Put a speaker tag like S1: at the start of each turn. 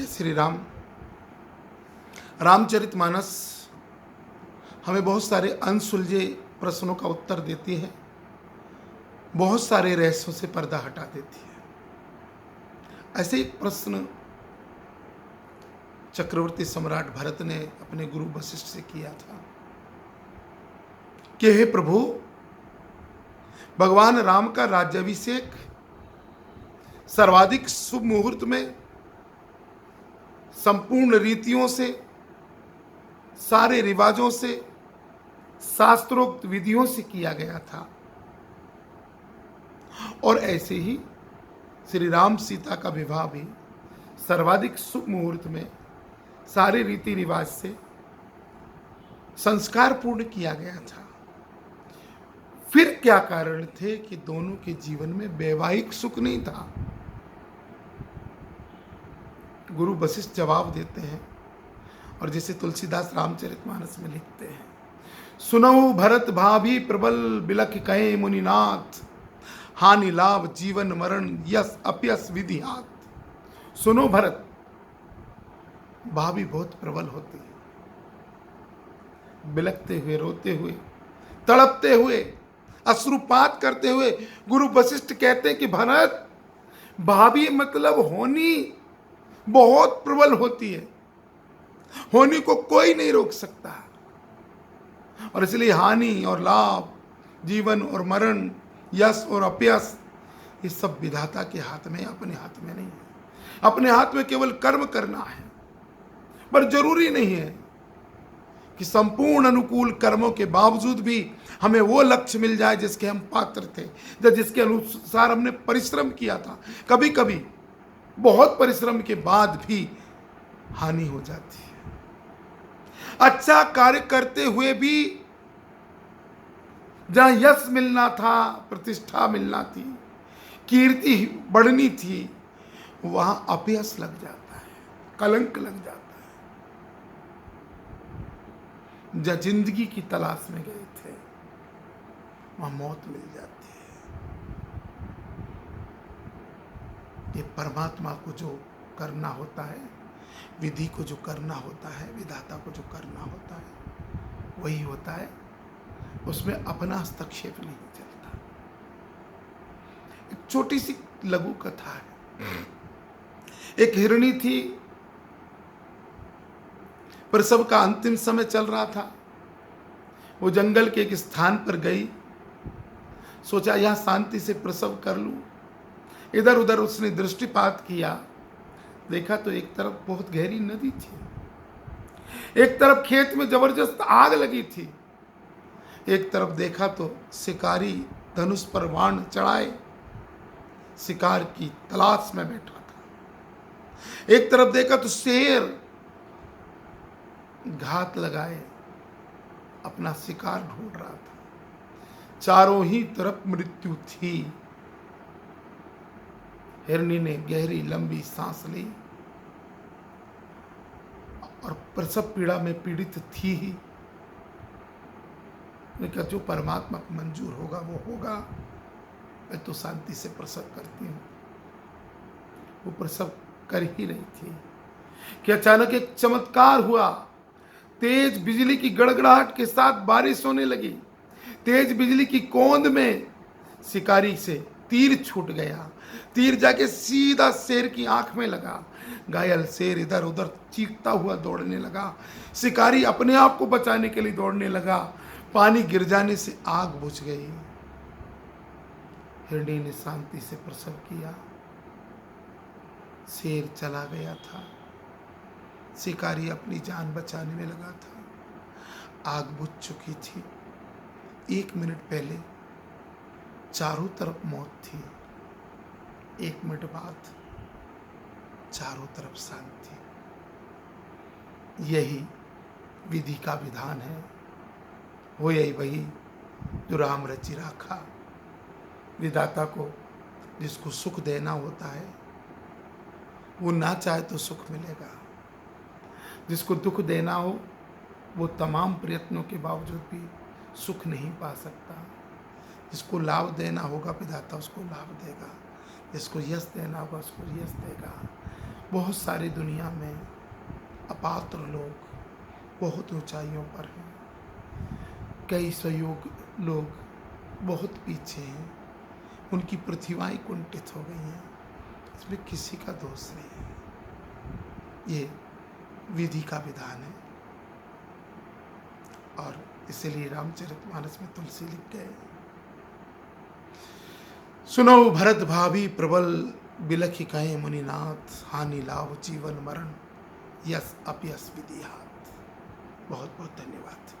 S1: जय श्री राम। रामचरितमानस हमें बहुत सारे अनसुलझे प्रश्नों का उत्तर देती है, बहुत सारे रहस्यों से पर्दा हटा देती है। ऐसे एक प्रश्न चक्रवर्ती सम्राट भरत ने अपने गुरु वशिष्ठ से किया था कि हे प्रभु, भगवान राम का राज्याभिषेक सर्वाधिक शुभ मुहूर्त में संपूर्ण रीतियों से, सारे रिवाजों से, शास्त्रोक्त विधियों से किया गया था, और ऐसे ही श्री राम सीता का विवाह भी सर्वाधिक शुभ मुहूर्त में सारे रीति रिवाज से संस्कार पूर्ण किया गया था। फिर क्या कारण थे कि दोनों के जीवन में वैवाहिक सुख नहीं था? गुरु वशिष्ठ जवाब देते हैं, और जैसे तुलसीदास रामचरितमानस में लिखते हैं, सुनऊ भरत भाभी प्रबल बिलख कहे मुनिनाथ, हानि लाभ जीवन मरण यस अपयस विधिहात। सुनो भरत, भाभी बहुत प्रबल होती है, बिलखते हुए, रोते हुए, तड़पते हुए, अश्रुपात करते हुए गुरु वशिष्ठ कहते हैं कि भरत, भाभी मतलब होनी बहुत प्रबल होती है, होनी को कोई नहीं रोक सकता, और इसलिए हानि और लाभ, जीवन और मरण, यश और अपयश, ये सब विधाता के हाथ में, अपने हाथ में नहीं है। अपने हाथ में केवल कर्म करना है, पर जरूरी नहीं है कि संपूर्ण अनुकूल कर्मों के बावजूद भी हमें वो लक्ष्य मिल जाए जिसके हम पात्र थे, जिसके अनुसार हमने परिश्रम किया था। कभी कभी बहुत परिश्रम के बाद भी हानि हो जाती है। अच्छा कार्य करते हुए भी जहां यश मिलना था, प्रतिष्ठा मिलना थी, कीर्ति बढ़नी थी, वहां अपयश लग जाता है, कलंक लग जाता है। जहां जिंदगी की तलाश में गए थे, वहां मौत मिल जाती है। ये परमात्मा को जो करना होता है, विधि को जो करना होता है, विधाता को जो करना होता है, वही होता है। उसमें अपना हस्तक्षेप नहीं चलता। एक छोटी सी लघु कथा है। एक हिरणी थी, प्रसव का अंतिम समय चल रहा था। वो जंगल के एक स्थान पर गई, सोचा यहां शांति से प्रसव कर लूं। इधर उधर उसने दृष्टिपात किया, देखा तो एक तरफ बहुत गहरी नदी थी, एक तरफ खेत में जबरदस्त आग लगी थी, एक तरफ देखा तो शिकारी धनुष पर बाण चढ़ाए शिकार की तलाश में बैठा था, एक तरफ देखा तो शेर घात लगाए अपना शिकार ढूंढ रहा था। चारों ही तरफ मृत्यु थी। हिरनी ने गहरी लंबी सांस ली, और प्रसव पीड़ा में पीड़ित थी ही। ने कहा जो परमात्मा को मंजूर होगा वो होगा, मैं तो शांति से प्रसव करती हूँ। वो प्रसव कर ही रही थी कि अचानक एक चमत्कार हुआ। तेज बिजली की गड़गड़ाहट के साथ बारिश होने लगी। तेज बिजली की कौंध में शिकारी से तीर छूट गया। तीर जाके सीधा शेर की आंख में लगा। घायल शेर इधर उधर चीखता हुआ दौड़ने लगा। शिकारी अपने आप को बचाने के लिए दौड़ने लगा। पानी गिर जाने से आग बुझ गई। हिरणी ने शांति से प्रसव किया। शेर चला गया था। शिकारी अपनी जान बचाने में लगा था। आग बुझ चुकी थी। 1 मिनट पहले चारों तरफ मौत थी, 1 मिनट बाद चारों तरफ शांति। यही विधि का विधान है। हो यही वही जो राम रचि राखा। विधाता को जिसको सुख देना होता है, वो ना चाहे तो सुख मिलेगा। जिसको दुख देना हो, वो तमाम प्रयत्नों के बावजूद भी सुख नहीं पा सकता। जिसको लाभ देना होगा, विधाता उसको लाभ देगा। जिसको यश देना होगा, उसको यश देगा। बहुत सारी दुनिया में अपात्र लोग बहुत ऊंचाइयों पर हैं, कई सहयोग लोग बहुत पीछे हैं, उनकी प्रतिभाएं कुंठित हो गई हैं। इसमें किसी का दोष नहीं है, ये विधि का विधान है। और इसीलिए रामचरितमानस में तुलसी लिख गए, सुनो भरत भाभी प्रबल बिलखि कहे मुनिनाथ, हानि लाभ जीवन मरण यस अपयस विधि हाथ। बहुत बहुत धन्यवाद।